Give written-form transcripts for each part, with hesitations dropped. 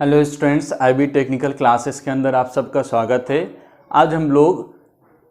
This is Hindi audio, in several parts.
Hello students, IB technical classes के अंदर आप सबका स्वागत है। आज हम लोग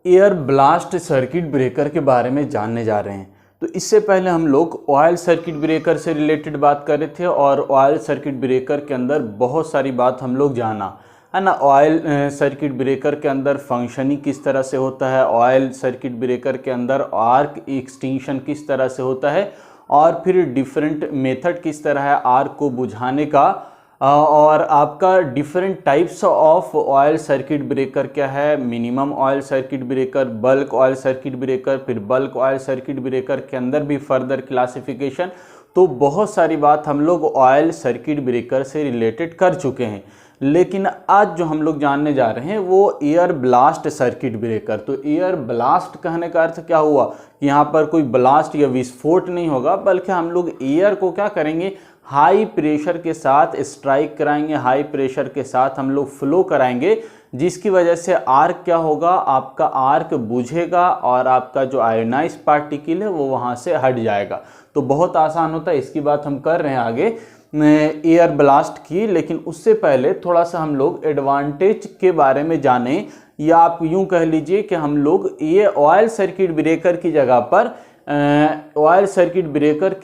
एयर ब्लास्ट सर्किट ब्रेकर के बारे में जानने जा रहे हैं। तो इससे पहले हम लोग ऑयल सर्किट ब्रेकर से रिलेटेड बात कर रहे थे और ऑयल सर्किट ब्रेकर के अंदर बहुत सारी बात हम लोग जाना है ना। ऑयल सर्किट ब्रेकर के अंदर फंक्शनिंग किस तरह से होता है, ऑयल सर्किट ब्रेकर के अंदर आर्क एक्सटिंक्शन किस तरह से होता है और फिर डिफरेंट मेथड किस तरह है आर्क को बुझाने का, और आपका different types of oil circuit breaker क्या है, minimum oil circuit breaker, bulk oil circuit breaker, फिर बल्क ऑयल सर्किट ब्रेकर के अंदर भी फर्दर क्लासिफिकेशन। तो बहुत सारी बात हम लोग ऑयल सर्किट ब्रेकर से रिलेटेड कर चुके हैं, लेकिन आज जो हम लोग जानने जा रहे हैं वो एयर ब्लास्ट सर्किट ब्रेकर। तो एयर ब्लास्ट कहने का अर्थ क्या हुआ कि यहाँ पर कोई ब्लास्ट या विस्फोट नहीं होगा, बल्कि हम लोग एयर को क्या करेंगे, हाई प्रेशर के साथ स्ट्राइक कराएंगे, हाई प्रेशर के साथ हम लोग फ्लो कराएंगे, जिसकी वजह से आर्क क्या होगा, आपका आर्क बुझेगा और आपका जो आयोनाइज पार्टिकल है वो वहाँ से हट जाएगा। तो बहुत आसान होता है, इसकी बात हम कर रहे हैं आगे एयर ब्लास्ट की। लेकिन उससे पहले थोड़ा सा हम लोग एडवांटेज के बारे में जानें, या आप यूँ कह लीजिए कि हम लोग ये ऑयल सर्किट ब्रेकर की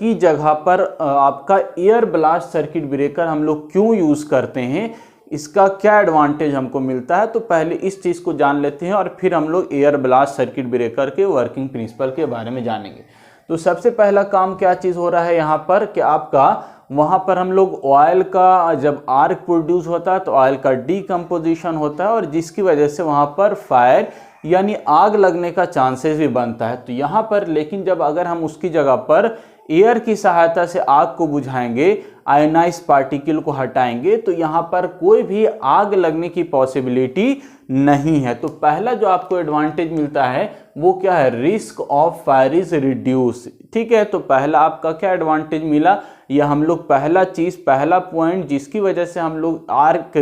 जगह पर आपका एयर ब्लास्ट सर्किट ब्रेकर हम लोग क्यों यूज़ करते हैं, इसका क्या एडवांटेज हमको मिलता है। तो पहले इस चीज़ को जान लेते हैं और फिर हम लोग एयर ब्लास्ट सर्किट ब्रेकर के वर्किंग प्रिंसिपल के बारे में जानेंगे। तो सबसे पहला काम क्या चीज़ हो रहा है यहाँ पर कि आपका वहाँ पर हम लोग ऑयल का जब आर्क प्रोड्यूस होता है तो ऑयल का डीकम्पोजिशन होता है, और जिसकी वजह से वहाँ पर फायर यानी आग लगने का चांसेस भी बनता है। तो यहाँ पर लेकिन जब अगर हम उसकी जगह पर एयर की सहायता से आग को बुझाएंगे, आयोनाइज पार्टिकल को हटाएंगे, तो यहाँ पर कोई भी आग लगने की पॉसिबिलिटी नहीं है। तो पहला जो आपको एडवांटेज मिलता है वो क्या है, risk of fire is reduce. ठीक है, तो पहला आपका क्या एडवांटेज मिला, यह हम लोग पहला पॉइंट जिसकी वजह से हम लोग arc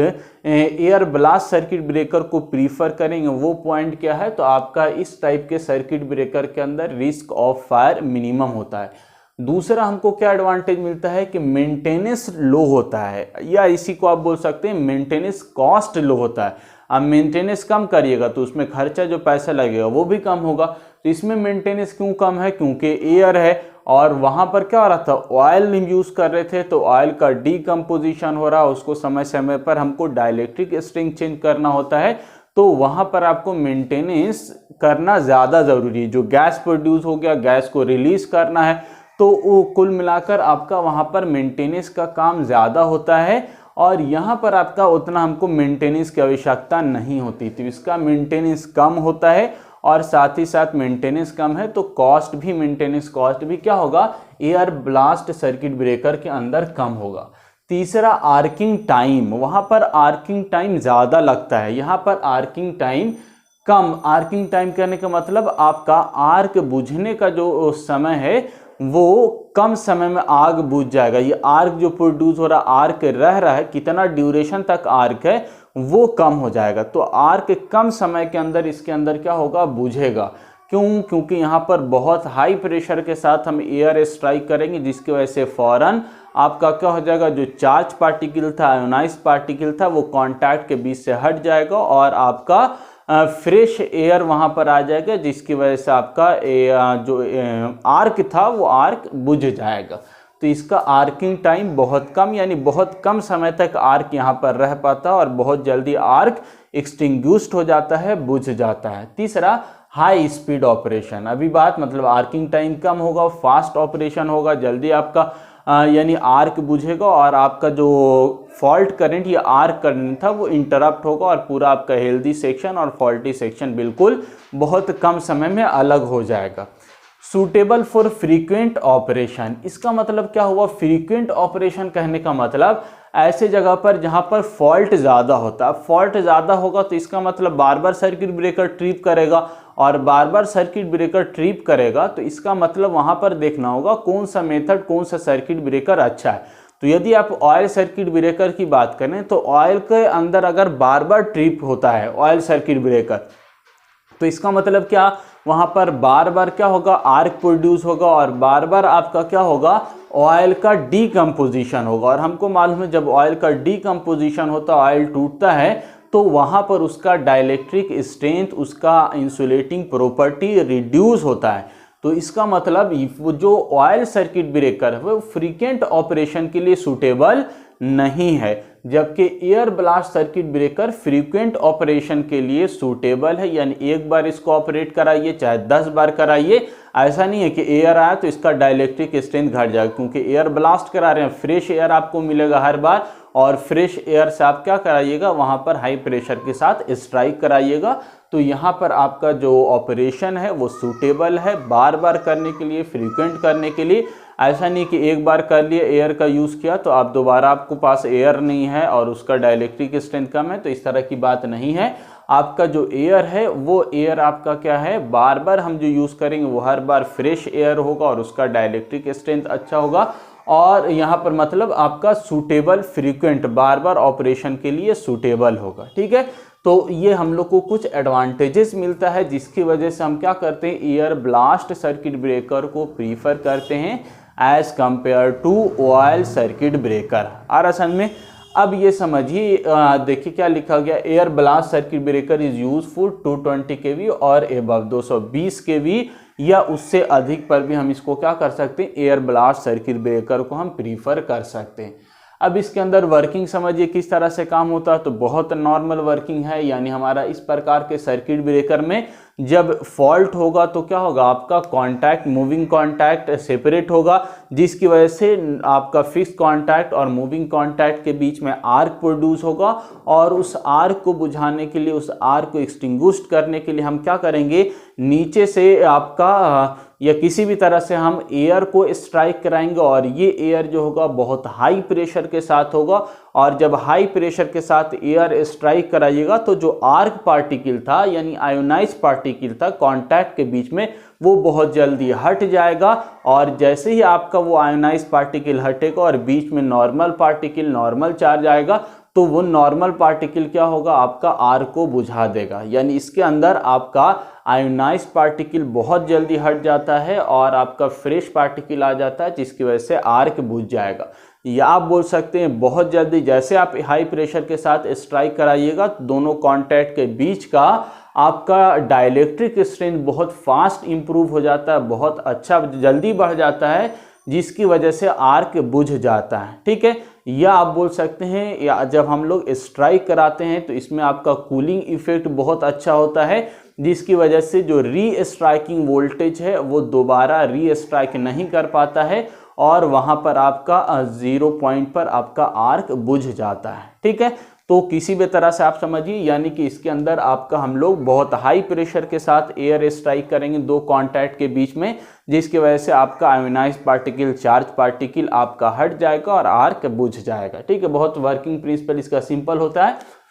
air blast circuit breaker को प्रीफर करेंगे वो पॉइंट क्या है, तो आपका इस टाइप के सर्किट ब्रेकर के अंदर रिस्क ऑफ फायर मिनिमम होता है। दूसरा हमको क्या एडवांटेज मिलता है कि मेंटेनेंस लो होता है, या इसी को आप बोल सकते हैं मेंटेनेंस कॉस्ट लो होता है। अब मेंटेनेंस कम करिएगा तो उसमें खर्चा जो पैसा लगेगा वो भी कम होगा। तो इसमें मेंटेनेंस क्यों कम है, क्योंकि एयर है और वहाँ पर क्या हो रहा था, ऑयल यूज़ कर रहे थे, तो ऑयल का डीकम्पोजिशन हो रहा, उसको समय समय पर हमको डाइलेक्ट्रिक स्ट्रिंग चेंज करना होता है। तो वहाँ पर आपको मेंटेनेंस करना ज़्यादा ज़रूरी है। जो गैस प्रोड्यूस हो गया, गैस को रिलीज़ करना है, तो वो कुल मिलाकर आपका वहाँ पर मेंटेनेंस का काम ज़्यादा होता है, और यहाँ पर आपका उतना हमको मेंटेनेंस की आवश्यकता नहीं होती। तो इसका मेंटेनेंस कम होता है, और साथ ही साथ मेंटेनेंस कम है तो मेंटेनेंस कॉस्ट भी क्या होगा, एयर ब्लास्ट सर्किट ब्रेकर के अंदर कम होगा। तीसरा आर्किंग टाइम, वहाँ पर आर्किंग टाइम ज़्यादा लगता है, यहाँ पर आर्किंग टाइम कम। आर्किंग टाइम कहने का मतलब आपका आर्क बुझने का जो समय है वो कम समय में आग बुझ जाएगा। ये आर्क जो प्रोड्यूस हो रहा, आर्क रह रहा है, कितना ड्यूरेशन तक आर्क है वो कम हो जाएगा। तो आर्क कम समय के अंदर इसके अंदर क्या होगा, बुझेगा। क्यों, क्योंकि यहाँ पर बहुत हाई प्रेशर के साथ हम एयर स्ट्राइक करेंगे, जिसकी वजह से फौरन आपका क्या हो जाएगा, जो चार्ज पार्टिकल था, आयोनाइज पार्टिकल था, वो कॉन्टैक्ट के बीच से हट जाएगा और आपका फ्रेश एयर वहाँ पर आ जाएगा, जिसकी वजह से आपका जो आर्क था वो आर्क बुझ जाएगा। तो इसका आर्किंग टाइम बहुत कम, यानी बहुत कम समय तक आर्क यहाँ पर रह पाता है और बहुत जल्दी आर्क एक्सटिंग्विश्ड हो जाता है, बुझ जाता है। तीसरा हाई स्पीड ऑपरेशन। अभी बात मतलब आर्किंग टाइम कम होगा, फास्ट ऑपरेशन होगा, जल्दी आपका यानी आर्क बुझेगा और आपका जो फॉल्ट करंट या आर्क करंट था वो इंटरप्ट होगा, और पूरा आपका हेल्दी सेक्शन और फॉल्टी सेक्शन बिल्कुल बहुत कम समय में अलग हो जाएगा। सूटेबल फॉर फ्रीक्वेंट ऑपरेशन, इसका मतलब क्या हुआ, फ्रीक्वेंट ऑपरेशन कहने का मतलब ऐसे जगह पर जहां पर फॉल्ट ज़्यादा होता है। फॉल्ट ज़्यादा होगा तो इसका मतलब बार बार सर्किट ब्रेकर ट्रिप करेगा, और बार बार सर्किट ब्रेकर ट्रिप करेगा तो इसका मतलब वहां पर देखना होगा कौन सा मेथड, कौन सा सर्किट ब्रेकर अच्छा है। तो यदि आप ऑयल सर्किट ब्रेकर की बात करें तो ऑयल के अंदर अगर बार बार ट्रिप होता है ऑयल सर्किट ब्रेकर, तो इसका मतलब क्या, वहाँ पर बार बार क्या होगा, आर्क प्रोड्यूस होगा और बार बार आपका क्या होगा, ऑयल का डीकम्पोजिशन होगा। और हमको मालूम है जब ऑयल का डीकम्पोजिशन होता है, ऑयल टूटता है, तो वहाँ पर उसका डाइलेक्ट्रिक स्ट्रेंथ, उसका इंसुलेटिंग प्रॉपर्टी रिड्यूस होता है। तो इसका मतलब वो जो ऑयल सर्किट ब्रेकर है वो फ्रीक्वेंट ऑपरेशन के लिए सूटेबल नहीं है, जबकि air blast circuit breaker frequent operation के लिए सूटेबल है। यानी एक बार इसको ऑपरेट कराइए चाहे 10 बार कराइए, ऐसा नहीं है कि एयर आया तो इसका डाइलेक्ट्रिक स्ट्रेंथ घट जाएगा, क्योंकि एयर ब्लास्ट करा रहे हैं, फ्रेश एयर आपको मिलेगा हर बार, और फ्रेश एयर से आप क्या कराइएगा, वहाँ पर हाई प्रेशर के साथ स्ट्राइक कराइएगा। तो यहाँ पर आपका जो ऑपरेशन है वो सूटेबल है बार बार करने के लिए, फ्रीक्वेंट करने के लिए। ऐसा नहीं कि एक बार कर लिए, एयर का यूज़ किया तो आप दोबारा आपको पास एयर नहीं है और उसका डाइलेक्ट्रिक स्ट्रेंथ कम है, तो इस तरह की बात नहीं है। आपका जो एयर है वो एयर आपका क्या है, बार बार हम जो यूज़ करेंगे वो हर बार फ्रेश एयर होगा और उसका डाइलेक्ट्रिक स्ट्रेंथ अच्छा होगा। और यहाँ पर मतलब आपका सूटेबल, फ्रीक्वेंट, बार बार ऑपरेशन के लिए सूटेबल होगा। ठीक है, तो ये हम लोग को कुछ एडवांटेजेस मिलता है, जिसकी वजह से हम क्या करते हैं, एयर ब्लास्ट सर्किट ब्रेकर को प्रीफर करते हैं as compare to oil circuit breaker. और असल में अब ये समझिए, देखिए क्या लिखा गया, air blast circuit breaker is useful 220 kV और एबव 220 kV या उससे अधिक पर भी हम इसको क्या कर सकते हैं, एयर ब्लास्ट सर्किट ब्रेकर को हम प्रीफर कर सकते हैं। अब इसके अंदर वर्किंग समझिए किस तरह से काम होता है, तो बहुत नॉर्मल वर्किंग है। यानी हमारा इस प्रकार के सर्किट ब्रेकर में जब फॉल्ट होगा तो क्या होगा, आपका कांटेक्ट, मूविंग कांटेक्ट सेपरेट होगा, जिसकी वजह से आपका फिक्स कांटेक्ट और मूविंग कांटेक्ट के बीच में आर्क प्रोड्यूस होगा। और उस आर्क को बुझाने के लिए, उस आर्क को एक्सटिंग्विश करने के लिए हम क्या करेंगे, नीचे से आपका या किसी भी तरह से हम एयर को स्ट्राइक कराएंगे, और ये एयर जो होगा बहुत हाई प्रेशर के साथ होगा। और जब हाई प्रेशर के साथ एयर स्ट्राइक कराइएगा तो जो आर्क पार्टिकल था, यानी आयोनाइज पार्टिकल था कांटेक्ट के बीच में, वो बहुत जल्दी हट जाएगा। और जैसे ही आपका वो आयोनाइज पार्टिकल हटेगा और बीच में नॉर्मल पार्टिकल, नॉर्मल चार्ज आएगा, तो वो नॉर्मल पार्टिकल क्या होगा, आपका आर्क को बुझा देगा। यानी इसके अंदर आपका आयोनाइज पार्टिकल बहुत जल्दी हट जाता है और आपका फ्रेश पार्टिकल आ जाता है, जिसकी वजह से आर्क बुझ जाएगा। या आप बोल सकते हैं बहुत जल्दी, जैसे आप हाई प्रेशर के साथ स्ट्राइक कराइएगा, दोनों कॉन्टैक्ट के बीच का आपका डाइलेक्ट्रिक स्ट्रेंथ बहुत फास्ट इंप्रूव हो जाता है, बहुत अच्छा जल्दी बढ़ जाता है, जिसकी वजह से आर्क बुझ जाता है। ठीक है, या आप बोल सकते हैं, या जब हम लोग स्ट्राइक कराते हैं तो इसमें आपका कूलिंग इफेक्ट बहुत अच्छा होता है, जिसकी वजह से जो री स्ट्राइकिंग वोल्टेज है वो दोबारा री स्ट्राइक नहीं कर पाता है और वहाँ पर आपका 0 पॉइंट पर आपका आर्क बुझ जाता है। ठीक है, तो किसी भी तरह से आप समझिए, यानी कि इसके अंदर आपका हम लोग बहुत हाई प्रेशर के साथ एयर स्ट्राइक करेंगे दो कॉन्टैक्ट के बीच में, जिसकी वजह से आपका आयोनाइज पार्टिकल, चार्ज पार्टिकल आपका हट जाएगा और आर्क बुझ जाएगा। ठीक है, बहुत वर्किंग प्रिंसिपल इसका सिंपल होता है।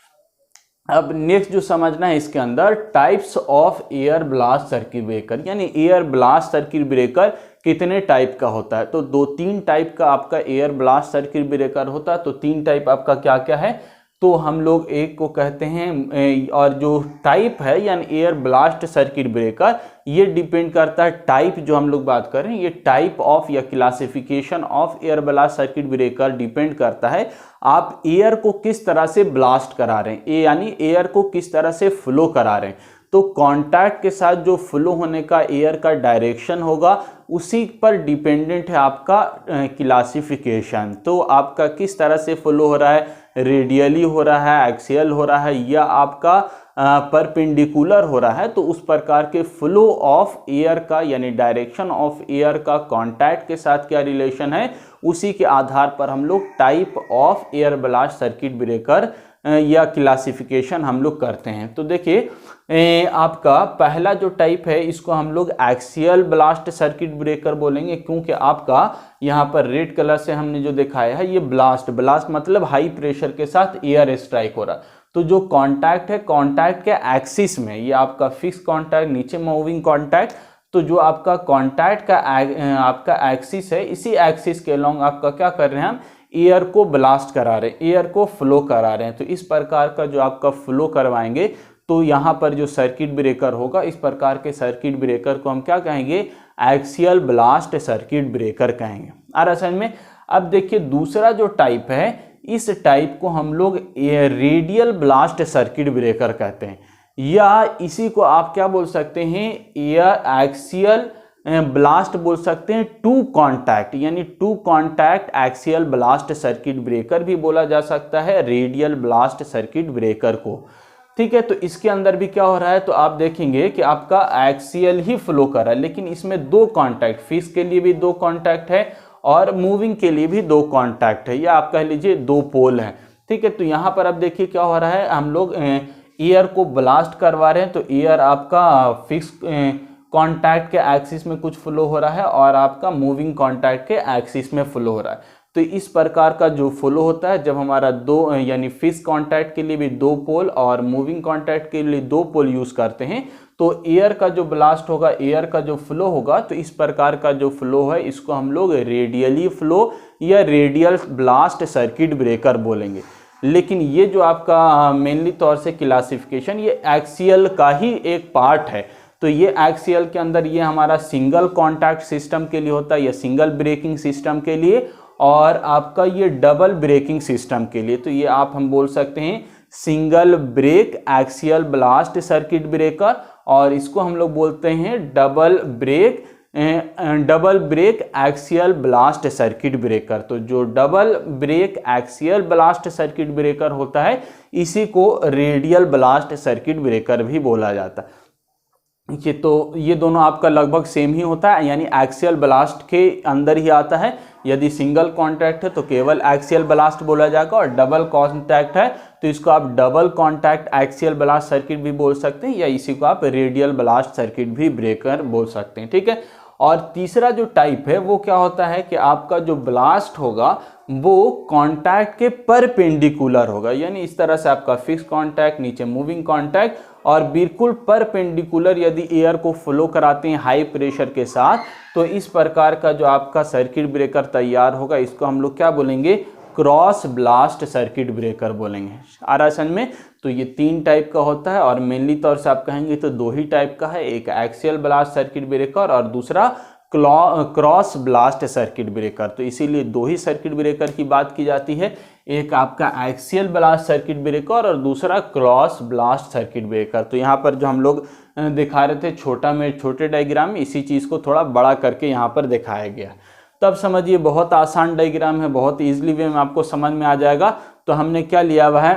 अब नेक्स्ट जो समझना है इसके अंदर, types of air blast circuit breaker, यानी एयर ब्लास्ट सर्किट ब्रेकर कितने टाइप का होता है। तो 2-3 टाइप का आपका एयर ब्लास्ट सर्किट ब्रेकर होता है। तो 3 टाइप आपका क्या क्या है, तो हम लोग एक को कहते हैं, और जो टाइप है यानी एयर ब्लास्ट सर्किट ब्रेकर, ये डिपेंड करता है टाइप, जो हम लोग बात कर रहे हैं ये टाइप ऑफ या classification of air blast circuit breaker depend करता है आप एयर को किस तरह से ब्लास्ट करा रहे हैं, यानी एयर को किस तरह से फ्लो करा रहे हैं। तो कांटेक्ट के साथ जो फ्लो होने का एयर का डायरेक्शन होगा उसी पर डिपेंडेंट है आपका क्लासिफिकेशन। तो आपका किस तरह से फ्लो हो रहा है, रेडियली हो रहा है, एक्सियल हो रहा है, या आपका परपेंडिकुलर हो रहा है, तो उस प्रकार के फ्लो ऑफ एयर का यानी डायरेक्शन ऑफ एयर का कांटेक्ट के साथ क्या रिलेशन है, उसी के आधार पर हम लोग type of air blast circuit breaker या क्लासिफिकेशन हम लोग करते हैं। तो देखिए आपका पहला जो टाइप है इसको हम लोग एक्सियल ब्लास्ट सर्किट ब्रेकर बोलेंगे, क्योंकि आपका यहाँ पर रेड कलर से हमने जो दिखाया है ये ब्लास्ट मतलब हाई प्रेशर के साथ एयर स्ट्राइक हो रहा। तो जो कांटेक्ट है, कांटेक्ट के एक्सिस में, ये आपका फिक्स कांटेक्ट, नीचे मूविंग कांटेक्ट, तो जो आपका कांटेक्ट का आपका एक्सिस है, इसी एक्सिस के अलोंग आपका क्या कर रहे हैं, हम एयर को ब्लास्ट करा रहे हैं, एयर को फ्लो करा रहे हैं। तो इस प्रकार का जो आपका फ्लो करवाएंगे तो यहाँ पर जो सर्किट ब्रेकर होगा, इस प्रकार के सर्किट ब्रेकर को हम क्या कहेंगे, एक्सियल ब्लास्ट सर्किट ब्रेकर कहेंगे। आ रहा समझ में। अब देखिए दूसरा जो टाइप है, इस टाइप को हम लोग रेडियल ब्लास्ट सर्किट ब्रेकर कहते हैं, या इसी को आप क्या बोल सकते हैं, एयर एक्सियल ब्लास्ट बोल सकते हैं। टू कॉन्टैक्ट यानी two contact axial blast circuit breaker भी बोला जा सकता है रेडियल ब्लास्ट सर्किट ब्रेकर को। ठीक है, तो इसके अंदर भी क्या हो रहा है, तो आप देखेंगे कि आपका एक्सियल ही फ्लो कर रहा है, लेकिन इसमें दो कॉन्टैक्ट, फिक्स के लिए भी दो कॉन्टैक्ट है और मूविंग के लिए भी दो कॉन्टैक्ट है, या आप कह लीजिए दो पोल हैं। ठीक है, तो यहाँ पर अब देखिए क्या हो रहा है, हम लोग एयर को ब्लास्ट करवा रहे हैं, तो एयर आपका फिक्स कॉन्टैक्ट के एक्सिस में कुछ फ्लो हो रहा है और आपका मूविंग कॉन्टैक्ट के एक्सिस में फ्लो हो रहा है। तो इस प्रकार का जो फ्लो होता है, जब हमारा दो यानी फिक्स कॉन्टैक्ट के लिए भी दो पोल और मूविंग कॉन्टैक्ट के लिए दो पोल यूज़ करते हैं, तो एयर का जो ब्लास्ट होगा, एयर का जो फ्लो होगा, तो इस प्रकार का जो फ्लो है इसको हम लोग रेडियली फ्लो या रेडियल ब्लास्ट सर्किट ब्रेकर बोलेंगे। लेकिन ये जो आपका मेनली तौर से क्लासिफिकेशन ये एक्सियल का ही एक पार्ट है। तो ये एक्सियल के अंदर ये हमारा सिंगल कॉन्टैक्ट सिस्टम के लिए होता है या सिंगल ब्रेकिंग सिस्टम के लिए, और आपका ये डबल ब्रेकिंग सिस्टम के लिए। तो ये हम बोल सकते हैं single break axial blast circuit breaker, और इसको हम लोग बोलते हैं double break axial blast circuit breaker. तो जो double break axial blast circuit breaker होता है इसी को रेडियल ब्लास्ट सर्किट ब्रेकर भी बोला जाता है। तो ये दोनों आपका लगभग सेम ही होता है, यानी एक्सियल ब्लास्ट के अंदर ही आता है। यदि सिंगल कॉन्टैक्ट है तो केवल एक्सियल ब्लास्ट बोला जाएगा, और डबल कॉन्टैक्ट है तो इसको आप double contact axial blast circuit भी बोल सकते हैं, या इसी को आप रेडियल ब्लास्ट सर्किट भी ब्रेकर बोल सकते हैं। ठीक है, और तीसरा जो टाइप है वो क्या होता है कि आपका जो ब्लास्ट होगा वो कॉन्टैक्ट के परपेंडिकुलर होगा, यानी इस तरह से आपका फिक्स कॉन्टैक्ट, नीचे मूविंग कॉन्टैक्ट, और बिल्कुल परपेंडिकुलर यदि एयर को फ्लो कराते हैं हाई प्रेशर के साथ, तो इस प्रकार का जो आपका सर्किट ब्रेकर तैयार होगा इसको हम लोग क्या बोलेंगे, क्रॉस ब्लास्ट सर्किट ब्रेकर बोलेंगे। आ रहा समझ में। तो ये तीन टाइप का होता है, और मेनली तौर से आप कहेंगे तो दो ही टाइप का है, एक एक्सियल ब्लास्ट सर्किट ब्रेकर और दूसरा क्रॉस ब्लास्ट सर्किट ब्रेकर। तो इसीलिए दो ही सर्किट ब्रेकर की बात की जाती है, एक आपका एक्सियल ब्लास्ट सर्किट ब्रेकर और दूसरा क्रॉस ब्लास्ट सर्किट ब्रेकर। तो यहाँ पर जो हम लोग दिखा रहे थे छोटे डायग्राम में, इसी चीज़ को थोड़ा बड़ा करके यहाँ पर दिखाया गया। तब समझिए बहुत आसान डायग्राम है, बहुत ईजिली वे में आपको समझ में आ जाएगा। तो हमने क्या लिया हुआ है,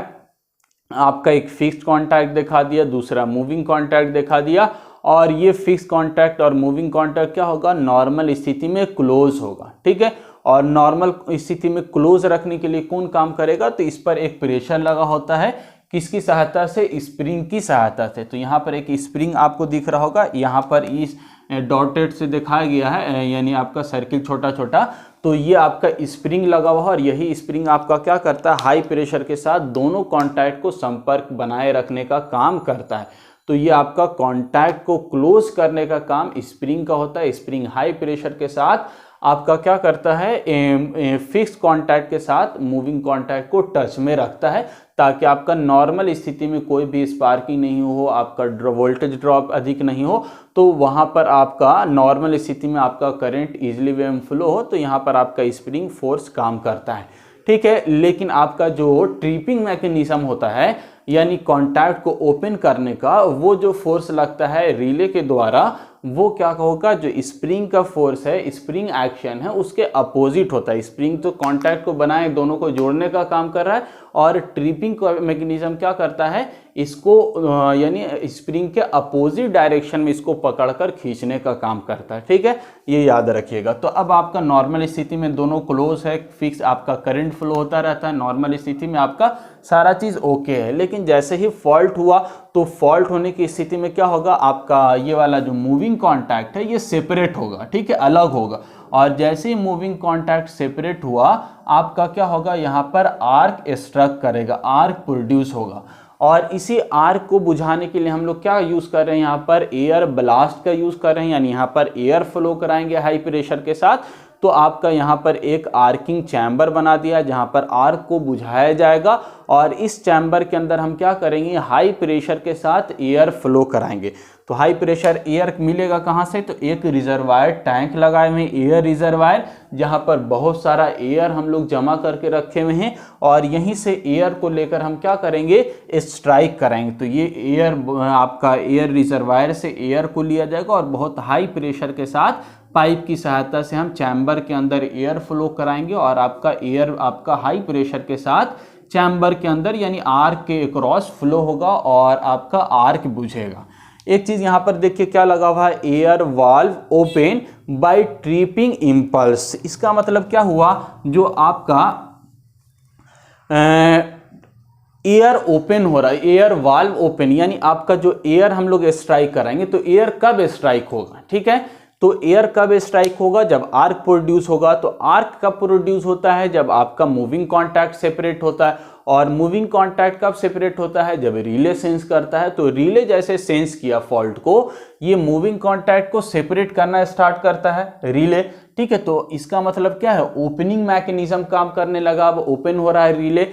आपका एक फिक्स्ड कॉन्टैक्ट दिखा दिया, दूसरा मूविंग कॉन्टैक्ट दिखा दिया, और ये फिक्स कॉन्टैक्ट और मूविंग कॉन्टैक्ट क्या होगा, नॉर्मल स्थिति में क्लोज होगा। ठीक है, और नॉर्मल स्थिति में क्लोज रखने के लिए कौन काम करेगा, तो इस पर एक प्रेशर लगा होता है, किसकी सहायता से, स्प्रिंग की सहायता से। तो यहाँ पर एक स्प्रिंग आपको दिख रहा होगा, यहाँ पर इस डॉटेड से दिखाया गया है, यानी आपका सर्किल छोटा छोटा, तो ये आपका स्प्रिंग लगा हुआ है, और यही स्प्रिंग आपका क्या करता है, हाई प्रेशर के साथ दोनों कॉन्टैक्ट को संपर्क बनाए रखने का काम करता है। तो ये आपका कॉन्टैक्ट को क्लोज करने का काम स्प्रिंग का होता है। स्प्रिंग हाई प्रेशर के साथ आपका क्या करता है, फिक्स कॉन्टैक्ट के साथ मूविंग कॉन्टैक्ट को टच में रखता है, ताकि आपका नॉर्मल स्थिति में कोई भी स्पार्किंग नहीं हो, आपका वोल्टेज ड्रॉप अधिक नहीं हो, तो वहाँ पर आपका नॉर्मल स्थिति में आपका करंट इजीली वे में फ्लो हो, तो यहाँ पर आपका स्प्रिंग फोर्स काम करता है। ठीक है, लेकिन आपका जो ट्रिपिंग मैकेनिज्म होता है, यानी कॉन्टैक्ट को ओपन करने का, वो जो फोर्स लगता है रिले के द्वारा, वो क्या होगा, जो स्प्रिंग का फोर्स है, स्प्रिंग एक्शन है, उसके अपोजिट होता है। स्प्रिंग तो कॉन्टैक्ट को बनाए, दोनों को जोड़ने का काम कर रहा है, और ट्रिपिंग मैकेनिज्म क्या करता है, इसको यानी स्प्रिंग के अपोजिट डायरेक्शन में इसको पकड़कर खींचने का काम करता है। ठीक है, ये याद रखिएगा। तो अब आपका नॉर्मल स्थिति में दोनों क्लोज है, फिक्स आपका करंट फ्लो होता रहता है, नॉर्मल स्थिति में आपका सारा चीज़ ओके है। लेकिन जैसे ही फॉल्ट हुआ, तो फॉल्ट होने की स्थिति में क्या होगा, आपका ये वाला जो मूविंग कॉन्टैक्ट है ये सेपरेट होगा। ठीक है, अलग होगा, और जैसे ही मूविंग कॉन्टैक्ट सेपरेट हुआ, आपका क्या होगा, यहाँ पर आर्क स्ट्रक करेगा, आर्क प्रोड्यूस होगा, और इसी आर्क को बुझाने के लिए हम लोग क्या यूज़ कर रहे हैं, यहाँ पर एयर ब्लास्ट का यूज़ कर रहे हैं, यानी यहाँ पर एयर फ्लो कराएंगे हाई प्रेशर के साथ। तो आपका यहाँ पर एक आर्किंग चैम्बर बना दिया जहाँ पर आर्क को बुझाया जाएगा और इस चैम्बर के अंदर हम क्या करेंगे, हाई प्रेशर के साथ एयर फ्लो कराएंगे। तो हाई प्रेशर एयर मिलेगा कहाँ से, तो एक रिजर्वायर टैंक लगाए हुए हैं, एयर रिजर्वायर, जहाँ पर बहुत सारा एयर हम लोग जमा करके रखे हुए हैं और यहीं से एयर को लेकर हम क्या करेंगे, स्ट्राइक कराएंगे। तो ये एयर आपका एयर रिजर्वायर से एयर को लिया जाएगा और बहुत हाई प्रेशर के साथ पाइप की सहायता से हम चैम्बर के अंदर एयर फ्लो कराएंगे और आपका एयर आपका हाई प्रेशर के साथ चैम्बर के अंदर यानी आर्क के अक्रॉस फ्लो होगा और आपका आर्क बुझेगा। एक चीज यहां पर देखिए क्या लगा हुआ है, air valve open by tripping impulse. इसका मतलब क्या हुआ, जो आपका एयर ओपन हो रहा है, एयर वाल्व ओपन, यानी आपका जो एयर हम लोग स्ट्राइक कराएंगे तो एयर कब स्ट्राइक होगा, ठीक है। तो एयर कब स्ट्राइक होगा, जब आर्क प्रोड्यूस होगा। तो आर्क कब प्रोड्यूस होता है, जब आपका मूविंग कॉन्टैक्ट सेपरेट होता है। और मूविंग कॉन्टैक्ट कब सेपरेट होता है, जब रिले सेंस करता है। तो रिले जैसे सेंस किया फॉल्ट को, ये मूविंग कॉन्टैक्ट को सेपरेट करना स्टार्ट करता है रिले, ठीक है। तो इसका मतलब क्या है, ओपनिंग मैकेनिज्म काम करने लगा, अब ओपन हो रहा है रिले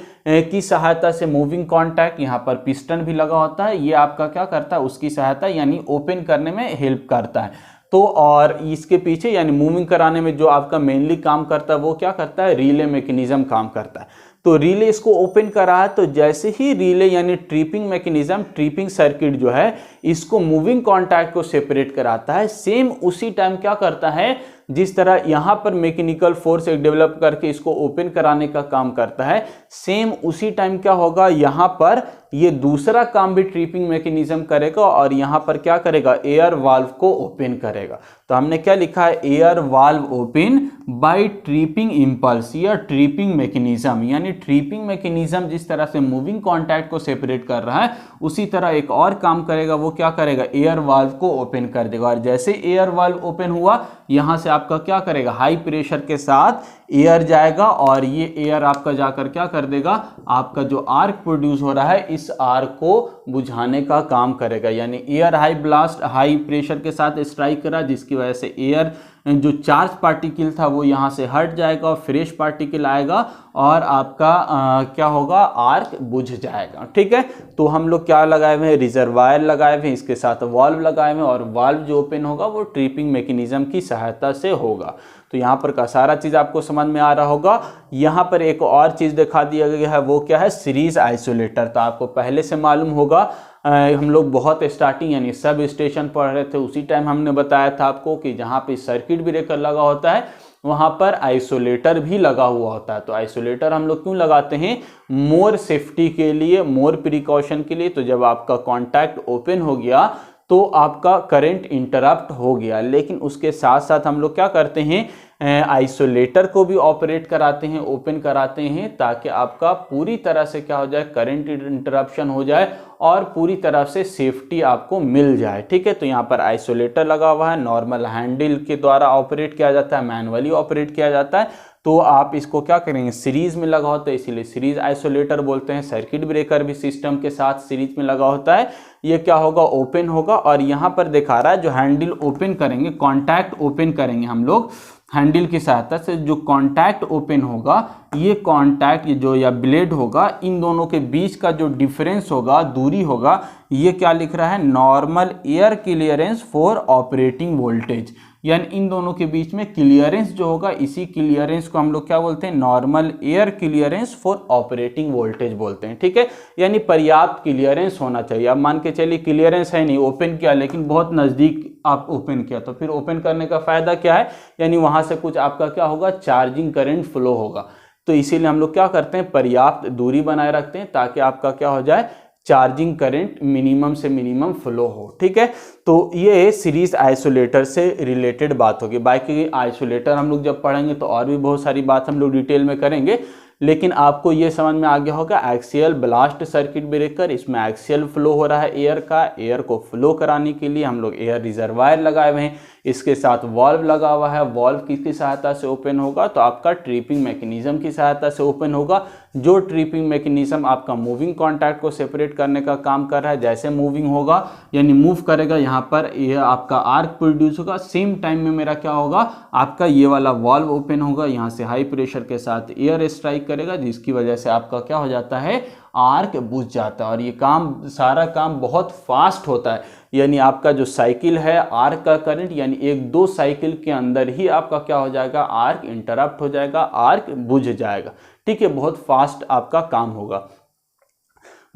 की सहायता से मूविंग कॉन्टैक्ट। यहाँ पर पिस्टन भी लगा होता है, ये आपका क्या करता है, उसकी सहायता यानी ओपन करने में हेल्प करता है। तो और इसके पीछे यानी मूविंग कराने में जो आपका मेनली काम करता है वो क्या करता है, रिले मैकेनिज्म काम करता है। तो रिले इसको ओपन करा है, तो जैसे ही रिले यानी ट्रिपिंग मैकेनिज्म, ट्रिपिंग सर्किट जो है इसको मूविंग कॉन्टैक्ट को सेपरेट कराता है, सेम उसी टाइम क्या करता है, जिस तरह यहाँ पर मैकेनिकल फोर्स एक डेवलप करके इसको ओपन कराने का काम करता है, सेम उसी टाइम क्या होगा, यहाँ पर ये दूसरा काम भी ट्रिपिंग मैकेनिज्म करेगा और यहाँ पर क्या करेगा, एयर वाल्व को ओपन करेगा। तो हमने क्या लिखा है, air valve open by tripping impulse या ट्रिपिंग मैकेनिज्म। यानी ट्रिपिंग मैकेनिज्म जिस तरह से मूविंग कॉन्टैक्ट को सेपरेट कर रहा है, उसी तरह एक और काम करेगा, वो क्या करेगा, एयर वाल्व को ओपन कर देगा। और जैसे एयर वाल्व ओपन हुआ, यहाँ से आपका क्या करेगा, हाई प्रेशर के साथ एयर जाएगा और ये एयर आपका जाकर क्या कर देगा, आपका जो आर्क प्रोड्यूस हो रहा है इस आर्क को बुझाने का काम करेगा। यानी air high blast high pressure के साथ स्ट्राइक करा, जिसकी वजह से एयर जो चार्ज पार्टिकल था वो यहाँ से हट जाएगा और फ्रेश पार्टिकल आएगा और आपका क्या होगा, आर्क बुझ जाएगा, ठीक है। तो हम लोग क्या लगाए हुए हैं, रिजर्वायर लगाए हुए हैं, इसके साथ वाल्व लगाए हुए हैं और वाल्व जो ओपन होगा वो ट्रिपिंग मैकेनिज्म की सहायता से होगा। तो यहाँ पर का सारा चीज़ आपको समझ में आ रहा होगा। यहाँ पर एक और चीज़ दिखा दिया गया है, वो क्या है, सीरीज आइसोलेटर। तो आपको पहले से मालूम होगा, हम लोग बहुत स्टार्टिंग यानी सब स्टेशन पढ़ रहे थे, उसी टाइम हमने बताया था आपको कि जहाँ पे सर्किट ब्रेकर लगा होता है वहाँ पर आइसोलेटर भी लगा हुआ होता है। तो आइसोलेटर हम लोग क्यों लगाते हैं, मोर सेफ्टी के लिए, मोर प्रिकॉशन के लिए। तो जब आपका कॉन्टैक्ट ओपन हो गया तो आपका करंट इंटरप्ट हो गया, लेकिन उसके साथ साथ हम लोग क्या करते हैं, आइसोलेटर को भी ऑपरेट कराते हैं, ओपन कराते हैं, ताकि आपका पूरी तरह से क्या हो जाए, करंट इंटरप्शन हो जाए और पूरी तरह से सेफ्टी आपको मिल जाए, ठीक है। तो यहाँ पर आइसोलेटर लगा हुआ है, नॉर्मल हैंडल के द्वारा ऑपरेट किया जाता है, मैनुअली ऑपरेट किया जाता है। तो आप इसको क्या करेंगे, सीरीज में लगा होता है, इसीलिए सीरीज आइसोलेटर बोलते हैं। सर्किट ब्रेकर भी सिस्टम के साथ सीरीज में लगा होता है। ये क्या होगा, ओपन होगा और यहाँ पर दिखा रहा है जो हैंडल ओपन करेंगे, कॉन्टैक्ट ओपन करेंगे हम लोग हैंडल की सहायता से, जो कॉन्टैक्ट ओपन होगा, ये कॉन्टैक्ट जो या ब्लेड होगा, इन दोनों के बीच का जो डिफरेंस होगा, दूरी होगा, ये क्या लिख रहा है, normal air clearance for operating voltage. यानी इन दोनों के बीच में क्लियरेंस जो होगा, इसी क्लियरेंस को हम लोग क्या बोलते हैं, normal air clearance for operating voltage बोलते हैं, ठीक है। यानी पर्याप्त क्लियरेंस होना चाहिए। अब मान के चलिए क्लियरेंस है नहीं, ओपन किया लेकिन बहुत नज़दीक आप ओपन किया, तो फिर ओपन करने का फायदा क्या है, यानी वहाँ से कुछ आपका क्या होगा, चार्जिंग करंट फ्लो होगा। तो इसीलिए हम लोग क्या करते हैं, पर्याप्त दूरी बनाए रखते हैं ताकि आपका क्या हो जाए, चार्जिंग करंट मिनिमम से मिनिमम फ्लो हो, ठीक है। तो ये सीरीज आइसोलेटर से रिलेटेड बात होगी। बाकी आइसोलेटर हम लोग जब पढ़ेंगे तो और भी बहुत सारी बात हम लोग डिटेल में करेंगे, लेकिन आपको ये समझ में आ गया होगा एक्सियल ब्लास्ट सर्किट ब्रेकर, इसमें एक्सियल फ्लो हो रहा है एयर का, एयर को फ्लो कराने के लिए हम लोग एयर रिजर्वायर लगाए हुए हैं, इसके साथ वाल्व लगा हुआ है। वाल्व किसकी सहायता से ओपन होगा, तो आपका ट्रिपिंग मैकेनिज्म की सहायता से ओपन होगा, जो ट्रिपिंग मैकेनिज्म आपका मूविंग कॉन्टैक्ट को सेपरेट करने का काम कर रहा है, जैसे मूविंग होगा यानी मूव करेगा, यहाँ पर ये आपका आर्क प्रोड्यूस होगा, सेम टाइम में मेरा क्या होगा, आपका ये वाला वाल्व ओपन होगा, यहाँ से हाई प्रेशर के साथ एयर स्ट्राइक करेगा, जिसकी वजह से आपका क्या हो जाता है, आर्क बुझ जाता है। और ये काम, सारा काम बहुत फास्ट होता है, यानी आपका जो साइकिल है आर्क का करंट, यानी 1-2 साइकिल के अंदर ही आपका क्या हो जाएगा, आर्क इंटरप्ट हो जाएगा, आर्क बुझ जाएगा। ठीक है, बहुत फास्ट आपका काम होगा।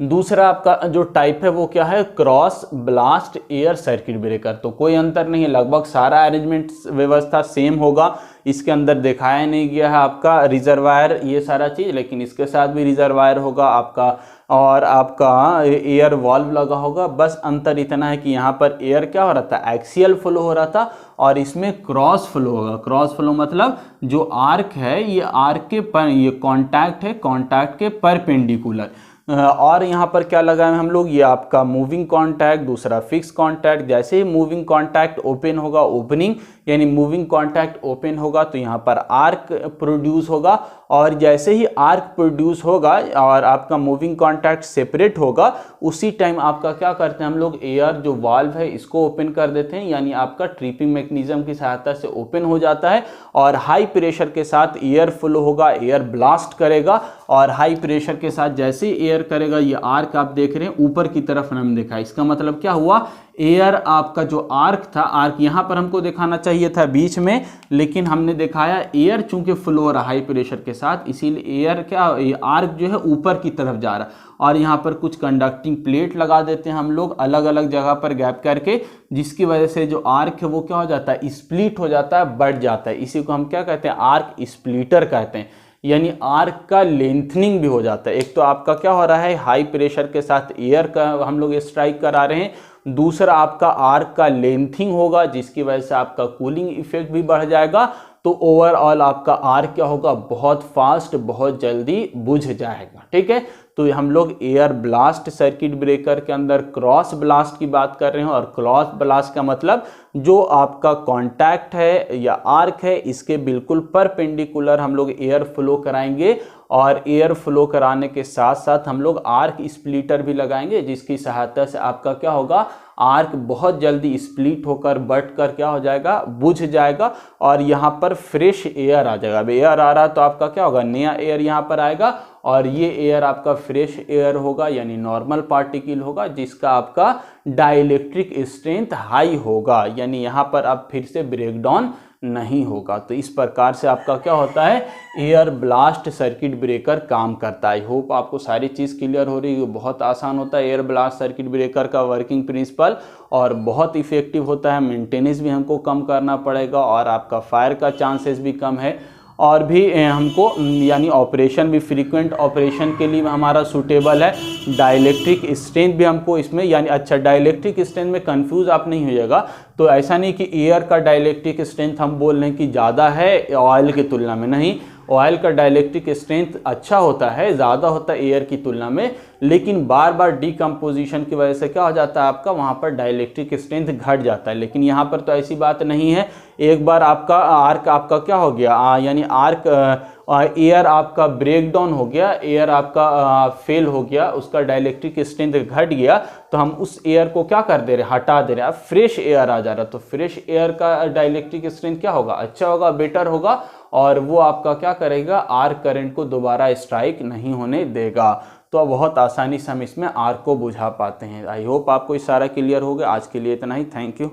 दूसरा आपका जो टाइप है वो क्या है, cross blast air circuit breaker. तो कोई अंतर नहीं है, लगभग सारा अरेंजमेंट व्यवस्था सेम होगा। इसके अंदर दिखाया नहीं गया है आपका रिजर्वायर ये सारा चीज़, लेकिन इसके साथ भी रिजर्वायर होगा आपका, और आपका एयर वाल्व लगा होगा। बस अंतर इतना है कि यहाँ पर एयर क्या हो रहा था, एक्सियल फ्लो हो रहा था, और इसमें क्रॉस फ्लो होगा। क्रॉस फ्लो मतलब जो आर्क है ये आर्क के पर, ये कॉन्टैक्ट है कॉन्टैक्ट के परपेंडिकुलर। और यहाँ पर क्या लगाए हम लोग, ये आपका मूविंग कॉन्टैक्ट, दूसरा फिक्स कॉन्टैक्ट। जैसे ही मूविंग कॉन्टैक्ट ओपन होगा, ओपनिंग यानी मूविंग कॉन्टैक्ट ओपन होगा तो यहाँ पर आर्क प्रोड्यूस होगा, और जैसे ही आर्क प्रोड्यूस होगा और आपका मूविंग कॉन्टैक्ट सेपरेट होगा, उसी टाइम आपका क्या करते हैं हम लोग, एयर जो वाल्व है इसको ओपन कर देते हैं, यानी आपका ट्रिपिंग मैकेनिज्म की सहायता से ओपन हो जाता है, और हाई प्रेशर के साथ एयर फ्लो होगा, एयर ब्लास्ट करेगा, और हाई प्रेशर के साथ जैसे ही एयर करेगा, ये आर्क आप देख रहे हैं ऊपर की तरफ हमने देखा। इसका मतलब क्या हुआ, एयर आपका जो आर्क था, आर्क यहाँ पर हमको दिखाना चाहिए था बीच में, लेकिन हमने दिखाया एयर चूंकि फ्लो हो रहा हाई प्रेशर के साथ, इसीलिए एयर क्या, आर्क जो है ऊपर की तरफ जा रहा है। और यहाँ पर कुछ कंडक्टिंग प्लेट लगा देते हैं हम लोग अलग अलग जगह पर गैप करके, जिसकी वजह से जो आर्क है वो क्या हो जाता है, स्प्लिट हो जाता है, बढ़ जाता है। इसी को हम क्या कहते हैं, आर्क स्प्लिटर कहते हैं, यानी आर्क का लेंथनिंग भी हो जाता है। एक तो आपका क्या हो रहा है, हाई प्रेशर के साथ एयर का हम लोग स्ट्राइक करा रहे हैं, दूसरा आपका आर्क का लेंथिंग होगा, जिसकी वजह से आपका कूलिंग इफेक्ट भी बढ़ जाएगा। तो ओवरऑल आपका आर्क क्या होगा, बहुत फास्ट, बहुत जल्दी बुझ जाएगा। ठीक है, तो हम लोग एयर ब्लास्ट सर्किट ब्रेकर के अंदर क्रॉस ब्लास्ट की बात कर रहे हैं, और क्रॉस ब्लास्ट का मतलब जो आपका कॉन्टैक्ट है या आर्क है, इसके बिल्कुल परपेंडिकुलर हम लोग एयर फ्लो कराएंगे, और एयर फ्लो कराने के साथ साथ हम लोग आर्क स्प्लिटर भी लगाएंगे, जिसकी सहायता से आपका क्या होगा, आर्क बहुत जल्दी स्प्लिट होकर बट कर क्या हो जाएगा, बुझ जाएगा, और यहाँ पर फ्रेश एयर आ जाएगा। अब एयर आ रहा है तो आपका क्या होगा, नया एयर यहाँ पर आएगा, और ये एयर आपका फ्रेश एयर होगा, यानी नॉर्मल पार्टिकल होगा, जिसका आपका डाइलेक्ट्रिक स्ट्रेंथ हाई होगा, यानी यहाँ पर अब फिर से ब्रेकडाउन नहीं होगा। तो इस प्रकार से आपका क्या होता है, एयर ब्लास्ट सर्किट ब्रेकर काम करता है। आई होप आपको सारी चीज़ क्लियर हो रही है। बहुत आसान होता है एयर ब्लास्ट सर्किट ब्रेकर का वर्किंग प्रिंसिपल, और बहुत इफेक्टिव होता है। मेंटेनेंस भी हमको कम करना पड़ेगा, और आपका फायर का चांसेस भी कम है, और भी हमको यानी ऑपरेशन भी फ्रीक्वेंट ऑपरेशन के लिए हमारा सूटेबल है। डाइलेक्ट्रिक स्ट्रेंथ भी हमको इसमें, यानी अच्छा डाइलेक्ट्रिक स्ट्रेंथ में कंफ्यूज आप नहीं होइएगा। तो ऐसा नहीं कि एयर का डाइलेक्ट्रिक स्ट्रेंथ हम बोल रहे हैं कि ज़्यादा है ऑयल की तुलना में, नहीं। ऑयल का डाइलेक्ट्रिक स्ट्रेंथ अच्छा होता है, ज़्यादा होता है एयर की तुलना में, लेकिन बार बार डिकम्पोजिशन की वजह से क्या हो जाता है आपका, वहाँ पर डाइलेक्ट्रिक स्ट्रेंथ घट जाता है। लेकिन यहाँ पर तो ऐसी बात नहीं है। एक बार आपका आर्क आपका क्या हो गया, यानी आर्क एयर आपका ब्रेक डाउन हो गया, एयर आपका फेल हो गया, उसका डाइलेक्ट्रिक स्ट्रेंथ घट गया, तो हम उस एयर को क्या कर दे रहे हैं, हटा दे रहे हैं। अब फ्रेश एयर आ जा रहा है, तो फ्रेश एयर का डाइलेक्ट्रिक स्ट्रेंथ क्या होगा, अच्छा होगा, बेटर होगा, और वो आपका क्या करेगा, आर्क करंट को दोबारा स्ट्राइक नहीं होने देगा। तो अब बहुत आसानी से हम इसमें आर्क को बुझा पाते हैं। आई होप आपको इस सारा क्लियर हो गया। आज के लिए इतना ही। Thank you.